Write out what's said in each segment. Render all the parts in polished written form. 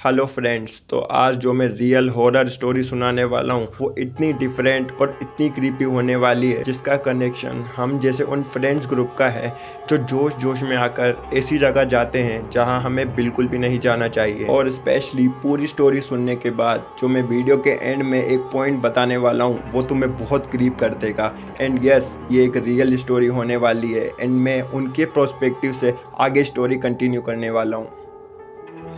Hello friends, तो आज जो मैं रियल हॉरर स्टोरी सुनाने वाला हूँ वो इतनी डिफरेंट और इतनी क्रीपी होने वाली है जिसका कनेक्शन हम जैसे उन फ्रेंड्स ग्रुप का है जो जोश जोश में आकर ऐसी जगह जाते हैं जहाँ हमें बिल्कुल भी नहीं जाना चाहिए। और स्पेशली पूरी स्टोरी सुनने के बाद जो मैं वीडियो के एंड में एक पॉइंट बताने वाला हूँ वो तुम्हें बहुत क्रीप कर देगा। एंड यस, ये एक रियल स्टोरी होने वाली है एंड मैं उनके प्रोस्पेक्टिव से आगे स्टोरी कंटिन्यू करने वाला हूँ।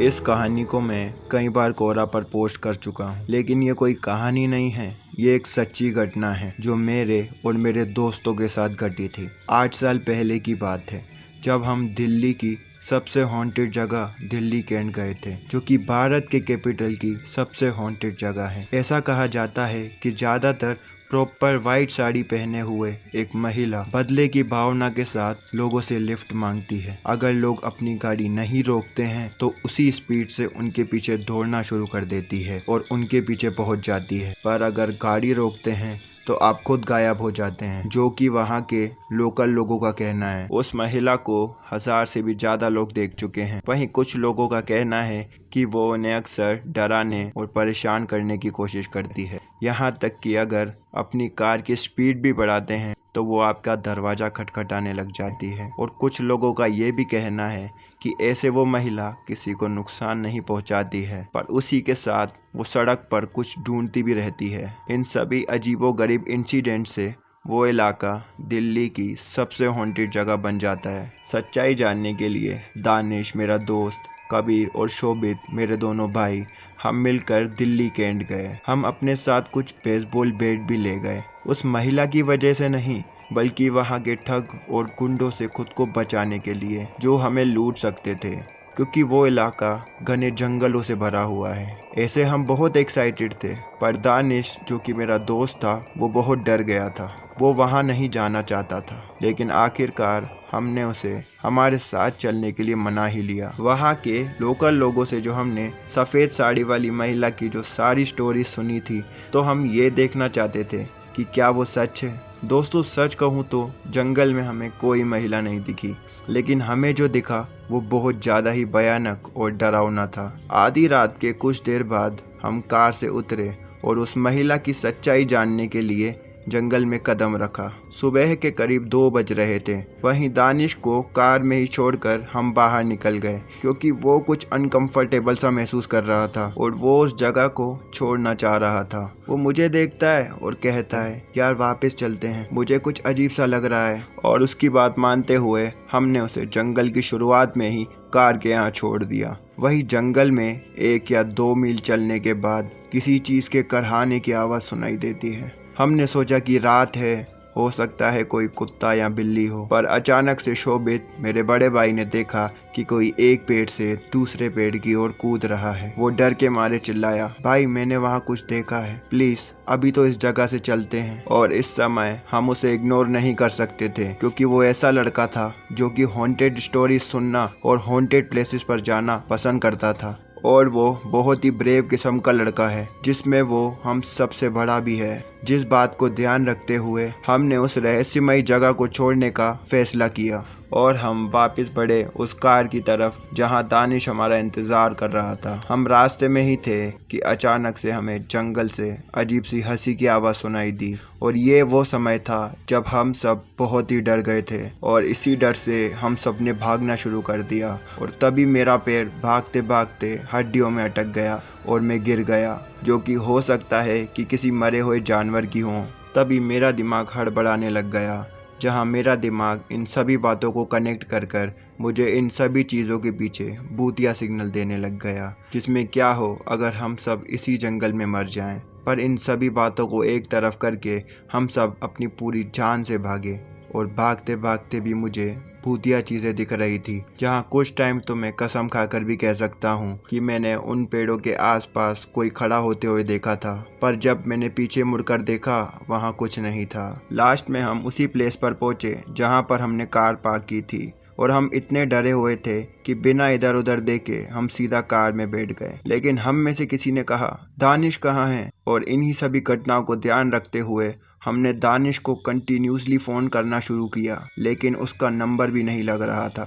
इस कहानी को मैं कई बार कोरा पर पोस्ट कर चुका हूँ, लेकिन ये कोई कहानी नहीं है, ये एक सच्ची घटना है जो मेरे और मेरे दोस्तों के साथ घटी थी। 8 साल पहले की बात है जब हम दिल्ली की सबसे हॉन्टेड जगह दिल्ली कैंट गए थे, जो कि भारत के कैपिटल की सबसे हॉन्टेड जगह है। ऐसा कहा जाता है कि ज़्यादातर प्रॉपर वाइट साड़ी पहने हुए एक महिला बदले की भावना के साथ लोगों से लिफ्ट मांगती है। अगर लोग अपनी गाड़ी नहीं रोकते हैं तो उसी स्पीड से उनके पीछे दौड़ना शुरू कर देती है और उनके पीछे पहुंच जाती है। पर अगर गाड़ी रोकते हैं तो आप खुद गायब हो जाते हैं, जो कि वहाँ के लोकल लोगों का कहना है। उस महिला को 1000 से भी ज़्यादा लोग देख चुके हैं। वहीं कुछ लोगों का कहना है कि वो उन्हें अक्सर डराने और परेशान करने की कोशिश करती है, यहाँ तक कि अगर अपनी कार की स्पीड भी बढ़ाते हैं तो वो आपका दरवाज़ा खटखटाने लग जाती है। और कुछ लोगों का ये भी कहना है कि ऐसे वो महिला किसी को नुकसान नहीं पहुंचाती है, पर उसी के साथ वो सड़क पर कुछ ढूंढती भी रहती है। इन सभी अजीबोगरीब इंसिडेंट से वो इलाका दिल्ली की सबसे हॉन्टेड जगह बन जाता है। सच्चाई जानने के लिए दानिश मेरा दोस्त, कबीर और शोभित मेरे दोनों भाई, हम मिलकर दिल्ली कैंट गए। हम अपने साथ कुछ बेसबॉल बैट भी ले गए, उस महिला की वजह से नहीं बल्कि वहाँ के ठग और गुंडों से खुद को बचाने के लिए जो हमें लूट सकते थे, क्योंकि वो इलाका घने जंगलों से भरा हुआ है। ऐसे हम बहुत एक्साइटेड थे, पर दानिश जो कि मेरा दोस्त था वो बहुत डर गया था। वो वहाँ नहीं जाना चाहता था, लेकिन आखिरकार हमने उसे हमारे साथ चलने के लिए मना ही लिया। वहाँ के लोकल लोगों से जो हमने सफ़ेद साड़ी वाली महिला की जो सारी स्टोरी सुनी थी, तो हम ये देखना चाहते थे कि क्या वो सच है। दोस्तों, सच कहूँ तो जंगल में हमें कोई महिला नहीं दिखी, लेकिन हमें जो दिखा वो बहुत ज़्यादा ही भयानक और डरावना था। आधी रात के कुछ देर बाद हम कार से उतरे और उस महिला की सच्चाई जानने के लिए जंगल में कदम रखा। सुबह के करीब 2 बज रहे थे। वहीं दानिश को कार में ही छोड़कर हम बाहर निकल गए, क्योंकि वो कुछ अनकंफर्टेबल सा महसूस कर रहा था और वो उस जगह को छोड़ना चाह रहा था। वो मुझे देखता है और कहता है, यार वापस चलते हैं, मुझे कुछ अजीब सा लग रहा है। और उसकी बात मानते हुए हमने उसे जंगल की शुरुआत में ही कार के यहाँ छोड़ दिया। वही जंगल में 1 या 2 मील चलने के बाद किसी चीज़ के करहाने की आवाज़ सुनाई देती है। हमने सोचा कि रात है, हो सकता है कोई कुत्ता या बिल्ली हो, पर अचानक से शोभित मेरे बड़े भाई ने देखा कि कोई एक पेड़ से दूसरे पेड़ की ओर कूद रहा है। वो डर के मारे चिल्लाया, भाई मैंने वहाँ कुछ देखा है, प्लीज अभी तो इस जगह से चलते हैं। और इस समय हम उसे इग्नोर नहीं कर सकते थे, क्योंकि वो ऐसा लड़का था जो कि हॉन्टेड स्टोरीज सुनना और हॉन्टेड प्लेसेस पर जाना पसंद करता था। और वो बहुत ही ब्रेव किस्म का लड़का है, जिसमें वो हम सबसे बड़ा भी है। जिस बात को ध्यान रखते हुए हमने उस रहस्यमयी जगह को छोड़ने का फैसला किया और हम वापस बढ़े उस कार की तरफ जहां दानिश हमारा इंतज़ार कर रहा था। हम रास्ते में ही थे कि अचानक से हमें जंगल से अजीब सी हंसी की आवाज़ सुनाई दी। और ये वो समय था जब हम सब बहुत ही डर गए थे और इसी डर से हम सब ने भागना शुरू कर दिया। और तभी मेरा पैर भागते भागते हड्डियों में अटक गया और मैं गिर गया, जो कि हो सकता है कि किसी मरे हुए जानवर की हो। तभी मेरा दिमाग हड़बड़ाने लग गया, जहां मेरा दिमाग इन सभी बातों को कनेक्ट कर कर मुझे इन सभी चीज़ों के पीछे भूतिया सिग्नल देने लग गया, जिसमें क्या हो अगर हम सब इसी जंगल में मर जाएं। पर इन सभी बातों को एक तरफ करके हम सब अपनी पूरी जान से भागे और भागते भागते भी मुझे भूतिया चीज़ें दिख रही थी, जहाँ कुछ टाइम तो मैं कसम खाकर भी कह सकता हूँ कि मैंने उन पेड़ों के आसपास कोई खड़ा होते हुए देखा था। पर जब मैंने पीछे मुड़कर देखा वहाँ कुछ नहीं था। लास्ट में हम उसी प्लेस पर पहुँचे जहाँ पर हमने कार पार्क की थी और हम इतने डरे हुए थे कि बिना इधर उधर देखे हम सीधा कार में बैठ गए। लेकिन हम में से किसी ने कहा, दानिश कहाँ है? और इन्हीं सभी घटनाओं को ध्यान रखते हुए हमने दानिश को कंटिन्यूसली फ़ोन करना शुरू किया, लेकिन उसका नंबर भी नहीं लग रहा था।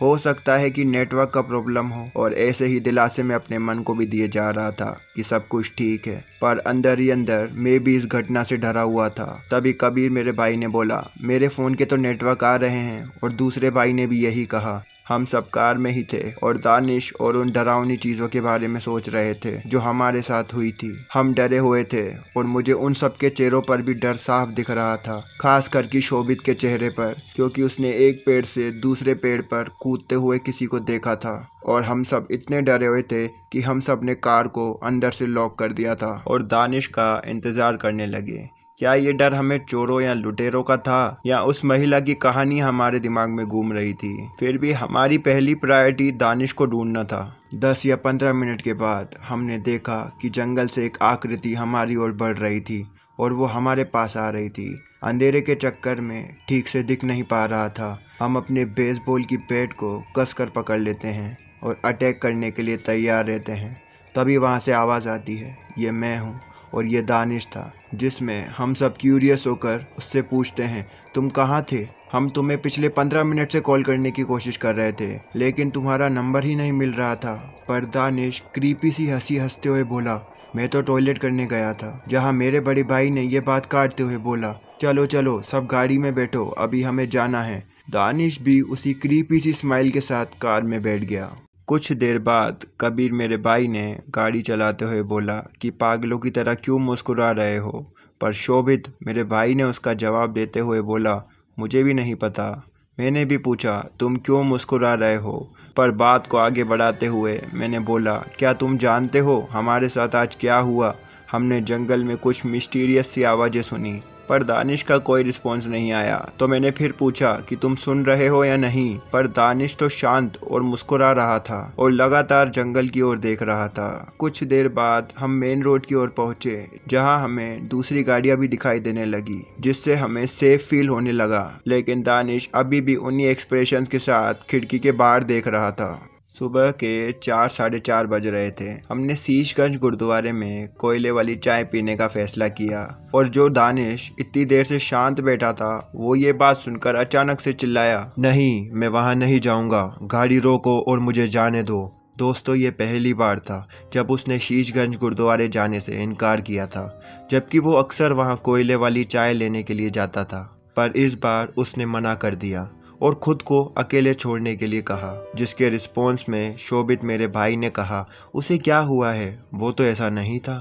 हो सकता है कि नेटवर्क का प्रॉब्लम हो। और ऐसे ही दिलासे में अपने मन को भी दिए जा रहा था कि सब कुछ ठीक है, पर अंदर ही अंदर मैं भी इस घटना से डरा हुआ था। तभी कबीर मेरे भाई ने बोला, मेरे फ़ोन के तो नेटवर्क आ रहे हैं। और दूसरे भाई ने भी यही कहा। हम सब कार में ही थे और दानिश और उन डरावनी चीज़ों के बारे में सोच रहे थे जो हमारे साथ हुई थी। हम डरे हुए थे और मुझे उन सब के चेहरों पर भी डर साफ दिख रहा था, खास करके शोभित के चेहरे पर, क्योंकि उसने एक पेड़ से दूसरे पेड़ पर कूदते हुए किसी को देखा था। और हम सब इतने डरे हुए थे कि हम सब ने कार को अंदर से लॉक कर दिया था और दानिश का इंतज़ार करने लगे। क्या ये डर हमें चोरों या लुटेरों का था, या उस महिला की कहानी हमारे दिमाग में घूम रही थी? फिर भी हमारी पहली प्रायोरिटी दानिश को ढूंढना था। 10 या 15 मिनट के बाद हमने देखा कि जंगल से एक आकृति हमारी ओर बढ़ रही थी और वो हमारे पास आ रही थी। अंधेरे के चक्कर में ठीक से दिख नहीं पा रहा था। हम अपने बेसबॉल की बैट को कसकर पकड़ लेते हैं और अटैक करने के लिए तैयार रहते हैं। तभी वहाँ से आवाज़ आती है, ये मैं हूँ। और ये दानिश था, जिसमें हम सब क्यूरियस होकर उससे पूछते हैं, तुम कहाँ थे? हम तुम्हें पिछले 15 मिनट से कॉल करने की कोशिश कर रहे थे, लेकिन तुम्हारा नंबर ही नहीं मिल रहा था। पर दानिश क्रीपी सी हंसी हंसते हुए बोला, मैं तो टॉयलेट करने गया था। जहाँ मेरे बड़े भाई ने ये बात काटते हुए बोला, चलो चलो सब गाड़ी में बैठो, अभी हमें जाना है। दानिश भी उसी क्रीपी सी स्माइल के साथ कार में बैठ गया। कुछ देर बाद कबीर मेरे भाई ने गाड़ी चलाते हुए बोला कि पागलों की तरह क्यों मुस्कुरा रहे हो? पर शोभित मेरे भाई ने उसका जवाब देते हुए बोला, मुझे भी नहीं पता। मैंने भी पूछा, तुम क्यों मुस्कुरा रहे हो? पर बात को आगे बढ़ाते हुए मैंने बोला, क्या तुम जानते हो हमारे साथ आज क्या हुआ? हमने जंगल में कुछ मिस्टीरियस सी आवाज़ें सुनी, पर दानिश का कोई रिस्पॉन्स नहीं आया। तो मैंने फिर पूछा कि तुम सुन रहे हो या नहीं? पर दानिश तो शांत और मुस्कुरा रहा था और लगातार जंगल की ओर देख रहा था। कुछ देर बाद हम मेन रोड की ओर पहुंचे, जहां हमें दूसरी गाड़ियां भी दिखाई देने लगी, जिससे हमें सेफ फील होने लगा। लेकिन दानिश अभी भी उन्हीं एक्सप्रेशंस के साथ खिड़की के बाहर देख रहा था। सुबह के 4 साढ़े 4 बज रहे थे। हमने शीशगंज गुरुद्वारे में कोयले वाली चाय पीने का फैसला किया। और जो दानिश इतनी देर से शांत बैठा था, वो ये बात सुनकर अचानक से चिल्लाया, नहीं, मैं वहाँ नहीं जाऊँगा, गाड़ी रोको और मुझे जाने दो। दोस्तों, ये पहली बार था जब उसने शीशगंज गुरुद्वारे जाने से इनकार किया था, जबकि वो अक्सर वहाँ कोयले वाली चाय लेने के लिए जाता था। पर इस बार उसने मना कर दिया और खुद को अकेले छोड़ने के लिए कहा, जिसके रिस्पॉन्स में शोभित मेरे भाई ने कहा, उसे क्या हुआ है? वो तो ऐसा नहीं था।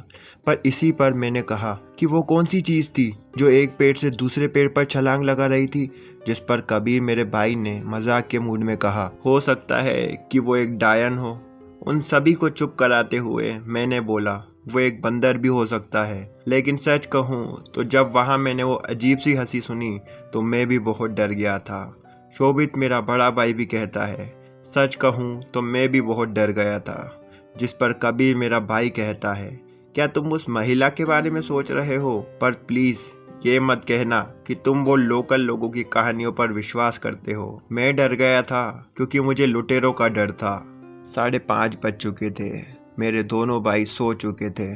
पर इसी पर मैंने कहा कि वो कौन सी चीज़ थी जो एक पेड़ से दूसरे पेड़ पर छलांग लगा रही थी? जिस पर कबीर मेरे भाई ने मजाक के मूड में कहा, हो सकता है कि वो एक डायन हो। उन सभी को चुप कराते हुए मैंने बोला, वो एक बंदर भी हो सकता है। लेकिन सच कहूँ तो जब वहाँ मैंने वो अजीब सी हंसी सुनी तो मैं भी बहुत डर गया था। शोभित मेरा बड़ा भाई भी कहता है, सच कहूँ तो मैं भी बहुत डर गया था। जिस पर कबीर मेरा भाई कहता है, क्या तुम उस महिला के बारे में सोच रहे हो? पर प्लीज़ ये मत कहना कि तुम वो लोकल लोगों की कहानियों पर विश्वास करते हो। मैं डर गया था क्योंकि मुझे लुटेरों का डर था। 5:30 बज चुके थे। मेरे दोनों भाई सो चुके थे,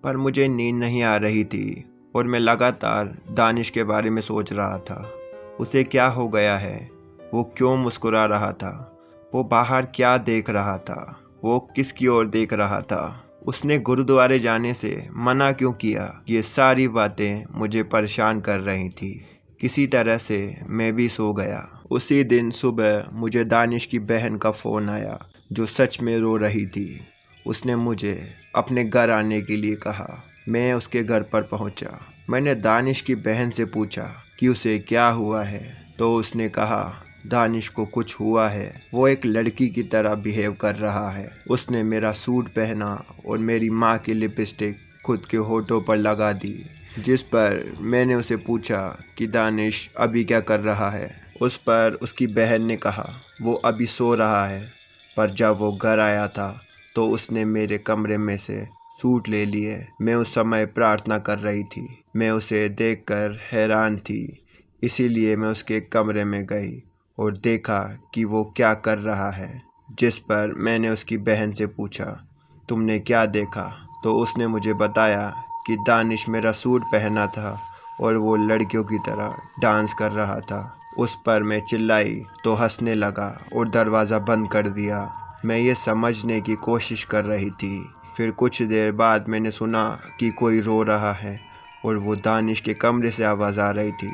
पर मुझे नींद नहीं आ रही थी और मैं लगातार दानिश के बारे में सोच रहा था। उसे क्या हो गया है? वो क्यों मुस्कुरा रहा था? वो बाहर क्या देख रहा था? वो किसकी ओर देख रहा था? उसने गुरुद्वारे जाने से मना क्यों किया? ये सारी बातें मुझे परेशान कर रही थी। किसी तरह से मैं भी सो गया। उसी दिन सुबह मुझे दानिश की बहन का फ़ोन आया, जो सच में रो रही थी। उसने मुझे अपने घर आने के लिए कहा। मैं उसके घर पर पहुंचा। मैंने दानिश की बहन से पूछा कि उसे क्या हुआ है, तो उसने कहा, दानिश को कुछ हुआ है। वो एक लड़की की तरह बिहेव कर रहा है। उसने मेरा सूट पहना और मेरी माँ की लिपस्टिक खुद के होठों पर लगा दी। जिस पर मैंने उसे पूछा कि दानिश अभी क्या कर रहा है। उस पर उसकी बहन ने कहा, वो अभी सो रहा है। पर जब वो घर आया था तो उसने मेरे कमरे में से सूट ले लिए। मैं उस समय प्रार्थना कर रही थी। मैं उसे देखकर हैरान थी, इसीलिए मैं उसके कमरे में गई और देखा कि वो क्या कर रहा है। जिस पर मैंने उसकी बहन से पूछा, तुमने क्या देखा? तो उसने मुझे बताया कि दानिश मेरा सूट पहना था और वो लड़कियों की तरह डांस कर रहा था। उस पर मैं चिल्लाई तो हंसने लगा और दरवाज़ा बंद कर दिया। मैं ये समझने की कोशिश कर रही थी। फिर कुछ देर बाद मैंने सुना कि कोई रो रहा है और वो दानिश के कमरे से आवाज़ आ रही थी,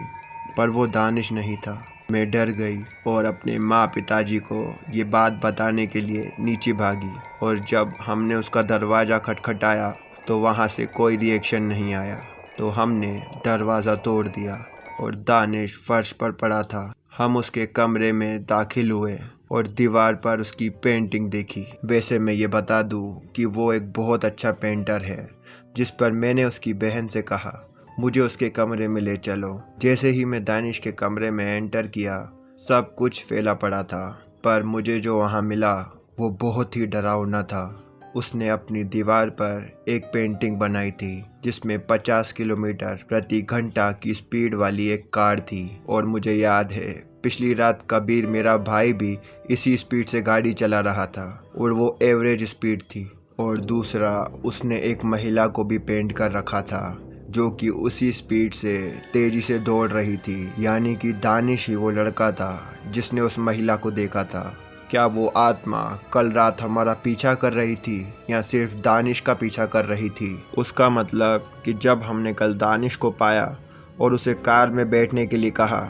पर वो दानिश नहीं था। मैं डर गई और अपने माँ पिताजी को ये बात बताने के लिए नीचे भागी, और जब हमने उसका दरवाज़ा खटखटाया तो वहाँ से कोई रिएक्शन नहीं आया। तो हमने दरवाज़ा तोड़ दिया और दानिश फर्श पर पड़ा था। हम उसके कमरे में दाखिल हुए और दीवार पर उसकी पेंटिंग देखी। वैसे मैं ये बता दूँ कि वो एक बहुत अच्छा पेंटर है, जिस पर मैंने उसकी बहन से कहा मुझे उसके कमरे में ले चलो। जैसे ही मैं दानिश के कमरे में एंटर किया, सब कुछ फैला पड़ा था, पर मुझे जो वहाँ मिला वो बहुत ही डरावना था। उसने अपनी दीवार पर एक पेंटिंग बनाई थी जिसमें 50 किलोमीटर प्रति घंटा की स्पीड वाली एक कार थी, और मुझे याद है पिछली रात कबीर मेरा भाई भी इसी स्पीड से गाड़ी चला रहा था और वो एवरेज स्पीड थी। और दूसरा, उसने एक महिला को भी पेंट कर रखा था जो कि उसी स्पीड से तेज़ी से दौड़ रही थी, यानी कि दानिश ही वो लड़का था जिसने उस महिला को देखा था। क्या वो आत्मा कल रात हमारा पीछा कर रही थी या सिर्फ दानिश का पीछा कर रही थी? उसका मतलब कि जब हमने कल दानिश को पाया और उसे कार में बैठने के लिए कहा,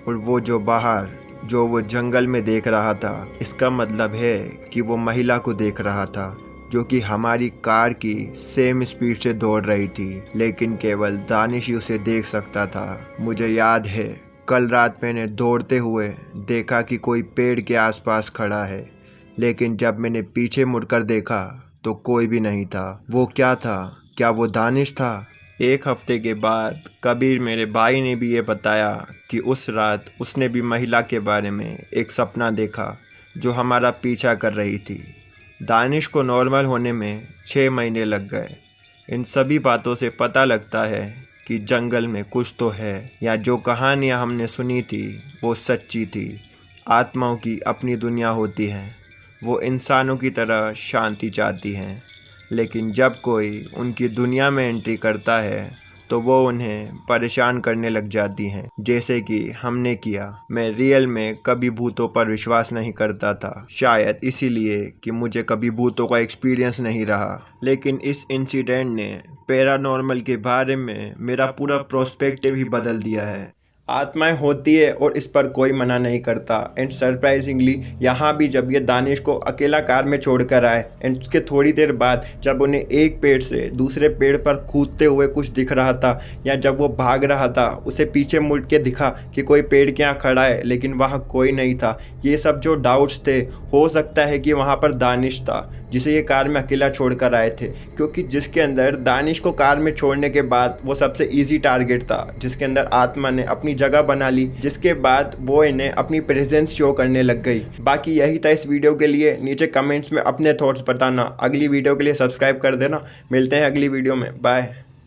और वो जो वो जंगल में देख रहा था, इसका मतलब है कि वो महिला को देख रहा था जो कि हमारी कार की सेम स्पीड से दौड़ रही थी, लेकिन केवल दानिश ही उसे देख सकता था। मुझे याद है कल रात मैंने दौड़ते हुए देखा कि कोई पेड़ के आसपास खड़ा है, लेकिन जब मैंने पीछे मुड़कर देखा तो कोई भी नहीं था। वो क्या था? क्या वो दानिश था? एक हफ्ते के बाद कबीर मेरे भाई ने भी ये बताया कि उस रात उसने भी महिला के बारे में एक सपना देखा जो हमारा पीछा कर रही थी। दानिश को नॉर्मल होने में 6 महीने लग गए। इन सभी बातों से पता लगता है कि जंगल में कुछ तो है, या जो कहानियाँ हमने सुनी थी वो सच्ची थी। आत्माओं की अपनी दुनिया होती है, वो इंसानों की तरह शांति चाहती हैं, लेकिन जब कोई उनकी दुनिया में एंट्री करता है तो वो उन्हें परेशान करने लग जाती हैं, जैसे कि हमने किया। मैं रियल में कभी भूतों पर विश्वास नहीं करता था, शायद इसीलिए कि मुझे कभी भूतों का एक्सपीरियंस नहीं रहा, लेकिन इस इंसिडेंट ने पैरानॉर्मल के बारे में मेरा पूरा प्रोस्पेक्टिव ही बदल दिया है। आत्माएं होती है और इस पर कोई मना नहीं करता। एंड सरप्राइजिंगली यहाँ भी जब ये दानिश को अकेला कार में छोड़कर आए एंड उसके थोड़ी देर बाद जब उन्हें एक पेड़ से दूसरे पेड़ पर कूदते हुए कुछ दिख रहा था, या जब वो भाग रहा था उसे पीछे मुड़ के दिखा कि कोई पेड़ के यहाँ खड़ा है लेकिन वहाँ कोई नहीं था। ये सब जो डाउट्स थे, हो सकता है कि वहाँ पर दानिश था जिसे ये कार में अकेला छोड़कर आए थे, क्योंकि जिसके अंदर दानिश को कार में छोड़ने के बाद वो सबसे इजी टारगेट था, जिसके अंदर आत्मा ने अपनी जगह बना ली, जिसके बाद वो इन्हें अपनी प्रेजेंस शो करने लग गई। बाकी यही था इस वीडियो के लिए। नीचे कमेंट्स में अपने थॉट्स बताना। अगली वीडियो के लिए सब्सक्राइब कर देना। मिलते हैं अगली वीडियो में। बाय।